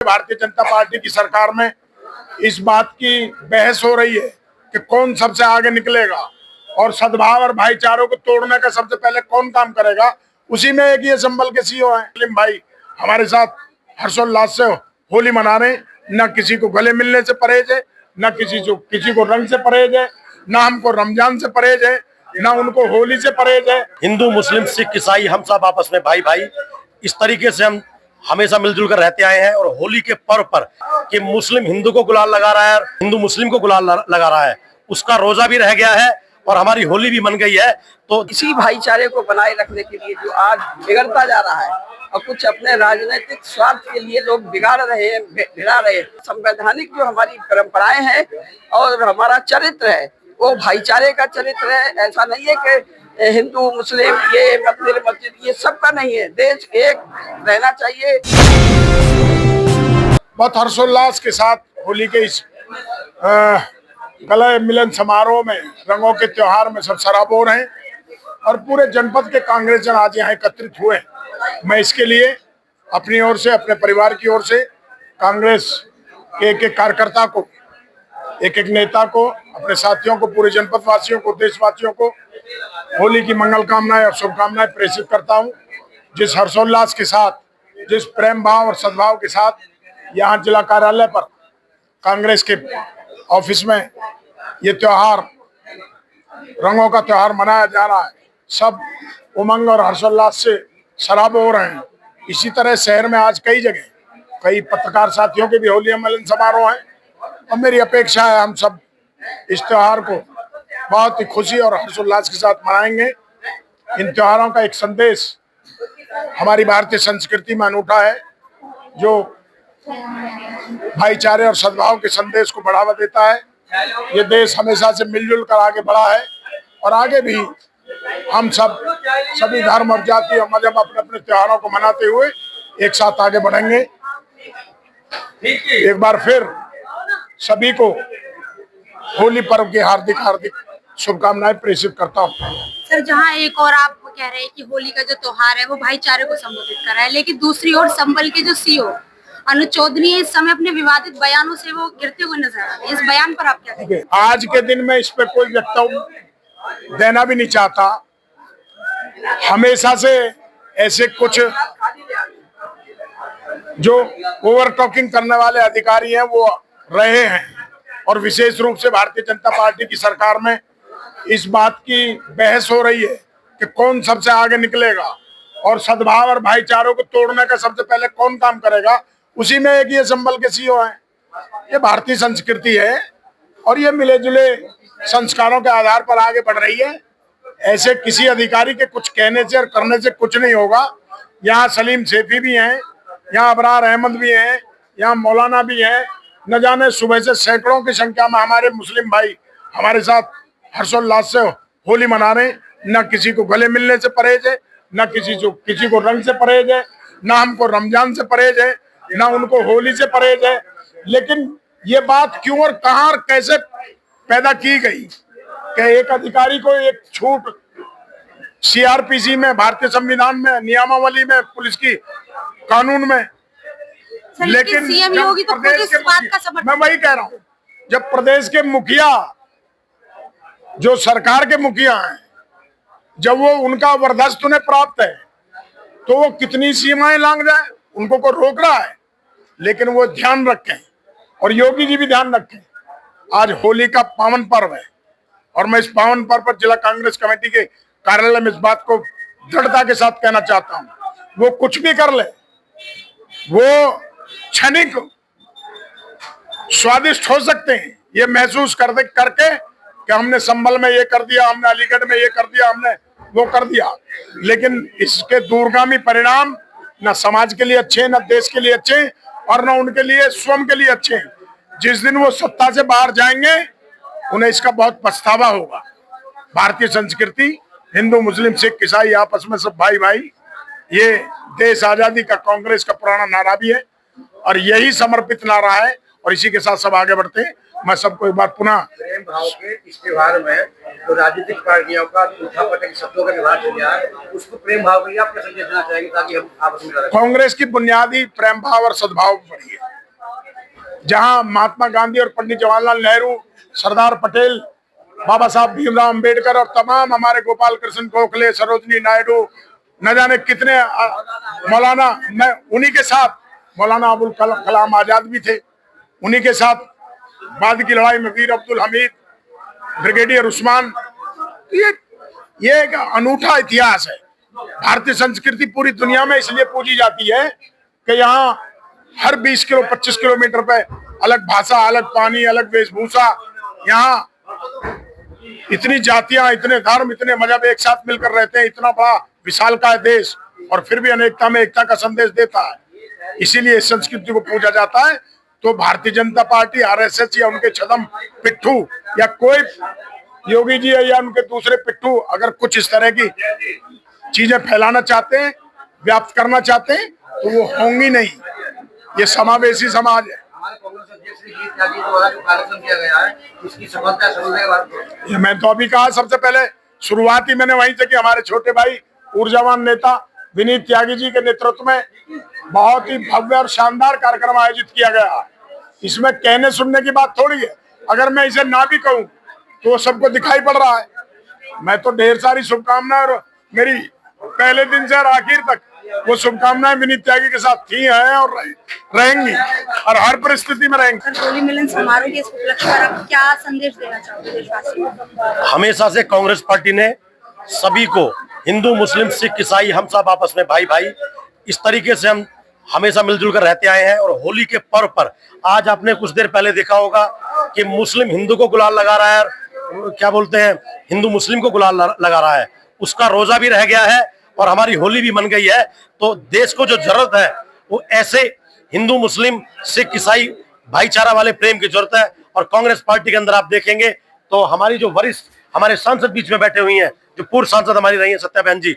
Bharatiya Janata party की सरकार में इस बात की बहस हो रही है कि कौन सबसे आगे निकलेगा और सद्भाव और भाईचारों को तोड़ने का सबसे पहले कौन काम करेगा। उसी में एक ये संबल के सीईओ हैं मुस्लिम भाई हमारे साथ हर्षोल्लास से होली मना रहे। न किसी को गले मिलने से परहेज है, न किसी को रंग से परहेज है, न हमको रमजान से परहेज है, न उनको होली से परहेज है। हिंदू मुस्लिम सिख ईसाई हम सब आपस में भाई भाई इस तरीके से हम हमेशा मिलजुल कर रहते आए हैं। और होली के पर्व पर कि मुस्लिम हिंदू को गुलाल लगा रहा है और हिंदू मुस्लिम को गुलाल लगा रहा है, उसका रोजा भी रह गया है और हमारी होली भी मन गई है। तो इसी भाईचारे को बनाए रखने के लिए जो आज बिगड़ता जा रहा है और कुछ अपने राजनीतिक स्वार्थ के लिए लोग बिगाड़ रहे हैं, भिड़ा रहे हैं। संवैधानिक जो हमारी परंपराएं हैं और हमारा चरित्र है वो भाईचारे का चरित्र है। ऐसा नहीं है कि हिंदू मुस्लिम ये मंदिर मस्जिद ये सब का नहीं है। देश एक रहना चाहिए। बहुत हर्षोल्लास के साथ होली के इस गले मिलन समारोह में, रंगों के त्योहार में सब सराबोर हैं और पूरे जनपद के कांग्रेसजन आज यहाँ एकत्रित हुए हैं। मैं इसके लिए अपनी ओर से, अपने परिवार की ओर से कांग्रेस के एक कार्यकर्ता को, एक नेता को, अपने साथियों को, पूरे जनपद वासियों को, देशवासियों को होली की मंगल कामनाएं और शुभकामनाएं प्रेषित करता हूं। जिस हर्षोल्लास के साथ, जिस प्रेम भाव और सद्भाव के साथ यहाँ जिला कार्यालय पर कांग्रेस के ऑफिस में ये त्योहार, रंगों का त्योहार मनाया जा रहा है, सब उमंग और हर्षोल्लास से सराबोर हो रहे हैं। इसी तरह शहर में आज कई जगह कई पत्रकार साथियों के भी होली मिलन समारोह हैं और मेरी अपेक्षा है हम सब इस त्योहार को बहुत ही खुशी और हर्षोल्लास के साथ मनाएंगे। इन त्योहारों का एक संदेश हमारी भारतीय संस्कृति में अनूठा है जो भाईचारे और सद्भाव के संदेश को बढ़ावा देता है। ये देश हमेशा से मिलजुल कर आगे बढ़ा है और आगे भी हम सब सभी धर्म और जाति और मजहब अपने अपने त्योहारों को मनाते हुए एक साथ आगे बढ़ेंगे। एक बार फिर सभी को होली पर्व की हार्दिक हार्दिक शुभकामनाएं प्रेषित करता हूँ। सर, जहाँ एक और आप कह रहे हैं कि होली का जो त्योहार है वो भाईचारे को संबोधित कर रहा है, लेकिन दूसरी ओर संबल के जो सीईओ अनुज चौधरी इस समय अपने विवादित बयानों से वो गिरते हुए नजर आ रहे हैं। इस बयान पर आप क्या कहेंगे? आज के दिन में इस पे कोई वक्तव्य देना भी नहीं चाहता। हमेशा से ऐसे कुछ जो ओवर टॉकिंग करने वाले अधिकारी हैं वो रहे हैं और विशेष रूप से भारतीय जनता पार्टी की सरकार में इस बात की बहस हो रही है कि कौन सबसे आगे निकलेगा और सद्भाव और भाईचारों को तोड़ने का सबसे पहले कौन काम करेगा। उसी में एक ये संबल के सीईओ हैं। ये भारतीय संस्कृति है और ये मिले जुले संस्कारों के आधार पर आगे बढ़ रही है। ऐसे किसी अधिकारी के कुछ कहने से और करने से कुछ नहीं होगा। यहाँ सलीम सेफी भी हैं, यहाँ अबरार अहमद भी हैं, यहाँ मौलाना भी हैं। न जाने सुबह से सैकड़ों की संख्या में हमारे मुस्लिम भाई हमारे साथ हर्षोल्लास से होली मना रहे। न किसी को गले मिलने से परहेज है, न किसी को रंग से परहेज है, न हमको रमजान से परहेज है, न उनको होली से परहेज है। लेकिन ये बात क्यों और कहां और कैसे पैदा की गई कि एक अधिकारी को एक छूट सीआरपीसी में, भारतीय संविधान में, नियमावली में, पुलिस की कानून में, लेकिन जब प्रदेश के, मैं वही कह रहा हूं, जब प्रदेश के मुखिया, जो सरकार के मुखिया हैं, जब वो उनका वरदस्त उन्हें प्राप्त है तो वो कितनी सीमाएं लांघ जाए, उनको को रोक रहा है। लेकिन वो ध्यान रखें और योगी जी भी ध्यान रखें, आज होली का पावन पर्व है और मैं इस पावन पर्व पर जिला कांग्रेस कमेटी के कार्यालय में इस बात को दृढ़ता के साथ कहना चाहता हूं, वो कुछ भी कर ले, वो क्षणिक स्वादिष्ट हो सकते हैं ये महसूस करके कि हमने संभल में ये कर दिया, हमने अलीगढ़ में ये कर दिया, हमने वो कर दिया। लेकिन इसके दूरगामी परिणाम न समाज के लिए अच्छे, न देश के लिए अच्छे और न उनके लिए स्वयं के लिए अच्छे। जिस दिन वो सत्ता से बाहर जाएंगे उन्हें इसका बहुत पछतावा होगा। भारतीय संस्कृति, हिंदू मुस्लिम सिख ईसाई आपस में सब भाई भाई, ये देश आजादी का कांग्रेस का पुराना नारा भी है और यही समर्पित नारा है और इसी के साथ सब आगे बढ़ते हैं। मैं सबको एक बार पुनः प्रेम भाव के इस त्योहार में जो राजनीतिक पार्टियों का उठापटक शब्दों का व्यवहार चल रहा है, उसको प्रेम भाव के लिए आप क्या संदेश देना चाहेंगे ताकि हम आपस में लड़ें? कांग्रेस की बुनियादी प्रेम भाव और सद्भाव पर है। जहां महात्मा गांधी और पंडित जवाहरलाल नेहरू, सरदार पटेल, बाबा साहब भीमराव अंबेडकर और तमाम हमारे गोपाल कृष्ण गोखले, सरोजनी नायडू, न जाने कितने मौलाना, मैं उन्हीं के साथ, मौलाना अबुल कलाम आजाद भी थे, उन्हीं के साथ बाद की लड़ाई में वीर अब्दुल हमीद, ब्रिगेडियर उस्मान। ये एक अनूठा इतिहास है। भारतीय संस्कृति पूरी दुनिया में इसलिए पूजी जाती है कि यहाँ हर 20 किलो 25 किलोमीटर पे अलग भाषा, अलग पानी, अलग वेशभूषा, यहाँ इतनी जातियां, इतने धर्म, इतने मजहब एक साथ मिलकर रहते हैं। इतना बड़ा विशालकाय देश और फिर भी अनेकता में एकता का संदेश देता है। इसीलिए इस संस्कृति को पूजा जाता है। तो भारतीय जनता पार्टी, आरएसएस या उनके छदम पिट्ठू या कोई योगी जी या उनके दूसरे पिट्ठू अगर कुछ इस तरह की चीजें फैलाना चाहते हैं, व्याप्त करना चाहते हैं, तो वो होंगी नहीं। ये समावेशी समाज है। ये मैं तो अभी कहा, सबसे पहले शुरुआत ही मैंने वहीं से की। हमारे छोटे भाई ऊर्जावान नेता विनीत त्यागी जी के नेतृत्व में बहुत ही भव्य और शानदार कार्यक्रम आयोजित किया गया। इसमें कहने सुनने की बात थोड़ी है। अगर मैं इसे ना भी कहूं तो सबको दिखाई पड़ रहा है। मैं तो ढेर सारी शुभकामनाएं, और मेरी पहले दिन से और आखिर तक वो शुभकामनाएं विनीत त्यागी के साथ थी, हैं और रहेंगी, और हर परिस्थिति में रहेंगी। होली मिलन समारोह के इस उपलक्ष्य पर आप क्या संदेश देना चाहोगे देशवासियों को? हमेशा से कांग्रेस पार्टी ने सभी को, हिंदू, मुस्लिम, सिख, ईसाई, हम सब आपस में भाई भाई, इस तरीके से हम हमेशा मिलजुल कर रहते आए हैं। और होली के पर्व पर आज आपने कुछ देर पहले देखा होगा कि मुस्लिम हिंदू को गुलाल लगा रहा है, क्या बोलते हैं, हिंदू मुस्लिम को गुलाल लगा रहा है। उसका रोजा भी रह गया है और हमारी होली भी मन गई है। तो देश को जो जरूरत है वो ऐसे हिंदू, मुस्लिम, सिख, ईसाई भाईचारा वाले प्रेम की जरूरत है। और कांग्रेस पार्टी के अंदर आप देखेंगे तो हमारी जो वरिष्ठ हमारे सांसद बीच में बैठे हुई हैं, जो पूर्व सांसद हमारी रही है सत्या बहन जी,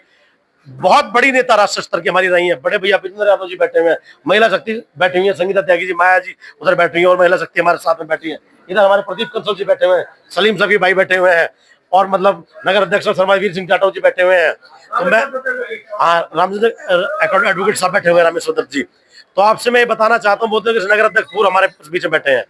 बहुत बड़ी नेता राष्ट्रीय स्तर की हमारी रही है। बड़े भैया विजेंद्र यादव जी बैठे हुए हैं, महिला शक्ति बैठी हुई है, संगीता त्यागी जी, माया जी उधर बैठी हुई है, और महिला शक्ति हमारे साथ में बैठी है। इधर हमारे प्रदीप कंसल जी बैठे हुए हैं, सलीम सभी भाई बैठे हुए हैं, और मतलब नगर अध्यक्ष शर्मा वीर सिंह जाटव जी बैठे हुए हैं। तो मैं रामचंद्र एडवोकेट साहब बैठे हुए हैं, रामेश्वर दत्त जी। तो आपसे मैं बताना चाहता हूँ, बोलते हैं कि नगर अध्यक्ष पूर्व हमारे बीच में बैठे हैं।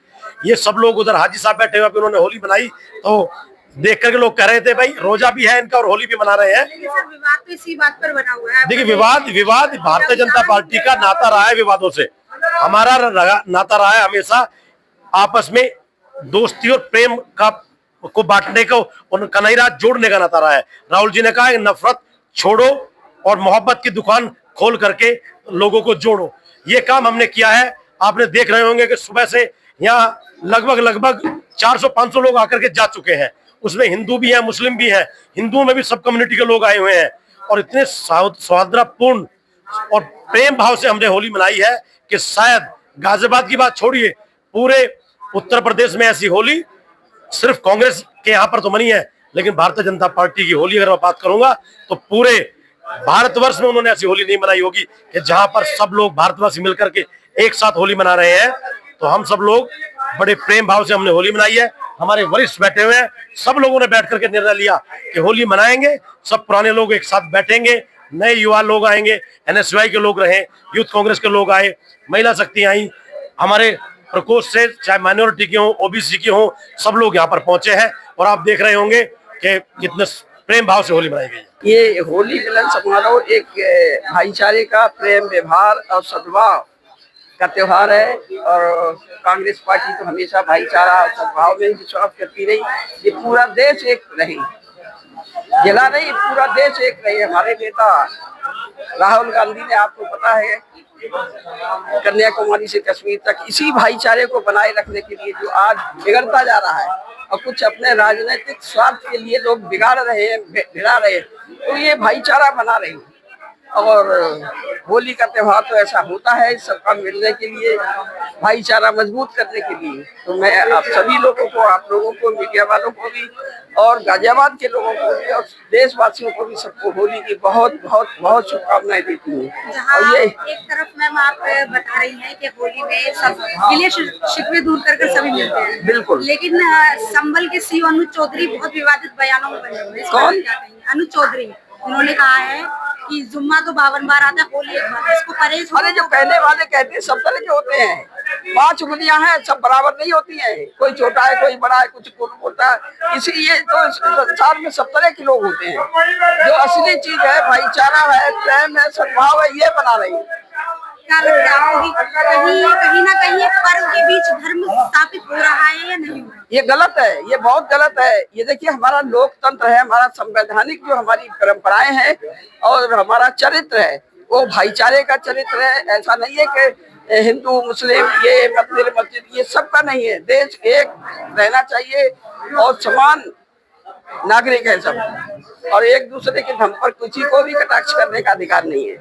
ये सब लोग, उधर हाजी साहब बैठे हुए, उन्होंने होली बनाई। तो देख करके लोग कह रहे थे भाई रोजा भी है इनका और होली भी मना रहे हैं। विवाद तो इसी बात पर बना हुआ है। देखिए, विवाद भारतीय जनता पार्टी का नाता रहा है विवादों से। हमारा नाता रहा है हमेशा आपस में दोस्ती और प्रेम को बांटने का और कन्हैया जोड़ने का नाता रहा है। राहुल जी ने कहा है नफरत छोड़ो और मोहब्बत की दुकान खोल करके लोगों को जोड़ो। ये काम हमने किया है। आपने देख रहे होंगे कि सुबह से यहाँ लगभग 400-500 लोग आकर के जा चुके हैं। उसमें हिंदू भी है, मुस्लिम भी है। हिंदुओं में भी सब कम्युनिटी के लोग आए हुए हैं और इतने सौहार्दपूर्ण और प्रेम भाव से हमने होली मनाई है कि शायद गाजियाबाद की बात छोड़िए, पूरे उत्तर प्रदेश में ऐसी होली सिर्फ कांग्रेस के यहाँ पर तो बनी है, लेकिन भारतीय जनता पार्टी की होली अगर मैं बात करूंगा तो पूरे भारतवर्ष में उन्होंने ऐसी होली नहीं मनाई होगी कि जहां पर सब लोग भारतवासी मिलकर के एक साथ होली मना रहे हैं। तो हम सब लोग बड़े प्रेम भाव से हमने होली मनाई है। हमारे वरिष्ठ बैठे हुए हैं, सब लोगों ने बैठ करके निर्णय लिया कि होली मनाएंगे। सब पुराने लोग एक साथ बैठेंगे, नए युवा लोग आएंगे, एनएसयूआई के लोग रहे, यूथ कांग्रेस के लोग आए, महिला शक्ति आई, हमारे प्रकोष्ठ से चाहे माइनॉरिटी के हों, ओबीसी के हों, सब लोग यहाँ पर पहुंचे हैं। और आप देख रहे होंगे कि कितने प्रेम भाव से होली मनाई गई। ये होली मिलन समारोह एक भाईचारे का, प्रेम व्यवहार और सद्भाव का त्योहार है। और कांग्रेस पार्टी तो हमेशा भाईचारा और सद्भाव में विश्वास करती रही। ये पूरा देश एक रही, जिला नहीं पूरा देश एक रही। हमारे नेता राहुल गांधी ने, आपको पता है, कन्याकुमारी से कश्मीर तक इसी भाईचारे को बनाए रखने के लिए जो आज बिगड़ता जा रहा है और कुछ अपने राजनीतिक स्वार्थ के लिए लोग बिगाड़ रहे हैं, भिड़ा रहे हैं, तो ये भाईचारा बना रही है। और होली का त्योहार तो ऐसा होता है सबका मिलने के लिए, भाईचारा मजबूत करने के लिए। तो मैं आप सभी लोगों को, आप लोगों को, मीडिया वालों को भी और गाजियाबाद के लोगों को भी और देशवासियों को भी सबको होली की बहुत बहुत बहुत शुभकामनाएं देती हूँ। जहाँ और ये एक तरफ मैम आप बता रही हैं कि होली में सब गिले शिकवे दूर कर सभी मिलते हैं, बिल्कुल। लेकिन संबल के सीओ अनुज चौधरी बहुत विवादित बयानों में बने हुए हैं। कौन? क्या कहेंगे? अनुज चौधरी, उन्होंने कहा है कि जुम्मा तो 52 बार आता है, होली एक बार, इसको परहेज। अरे जो कहने वाले कहते हैं सब तरह के होते हैं, 5 उंगलियां हैं, सब बराबर नहीं होती हैं, कोई छोटा है कोई बड़ा है, कुछ होता है। इसलिए तो संसार में सब तरह के लोग होते हैं। जो असली चीज है भाईचारा है, प्रेम है, सद्भाव है, ये बना रही है। क्या लगता है आपको कि कहीं ना कहीं एक पर्व के बीच धर्म स्थापित हो रहा है या नहीं? ये गलत है, ये बहुत गलत है। ये देखिए हमारा लोकतंत्र है, हमारा संवैधानिक जो हमारी परंपराएं हैं और हमारा चरित्र है वो भाईचारे का चरित्र है। ऐसा नहीं है कि हिंदू मुस्लिम ये मंदिर मस्जिद ये सब का नहीं है। देश एक रहना चाहिए और समान नागरिक है सब, और एक दूसरे के धर्म पर किसी को भी कटाक्ष करने का अधिकार नहीं है।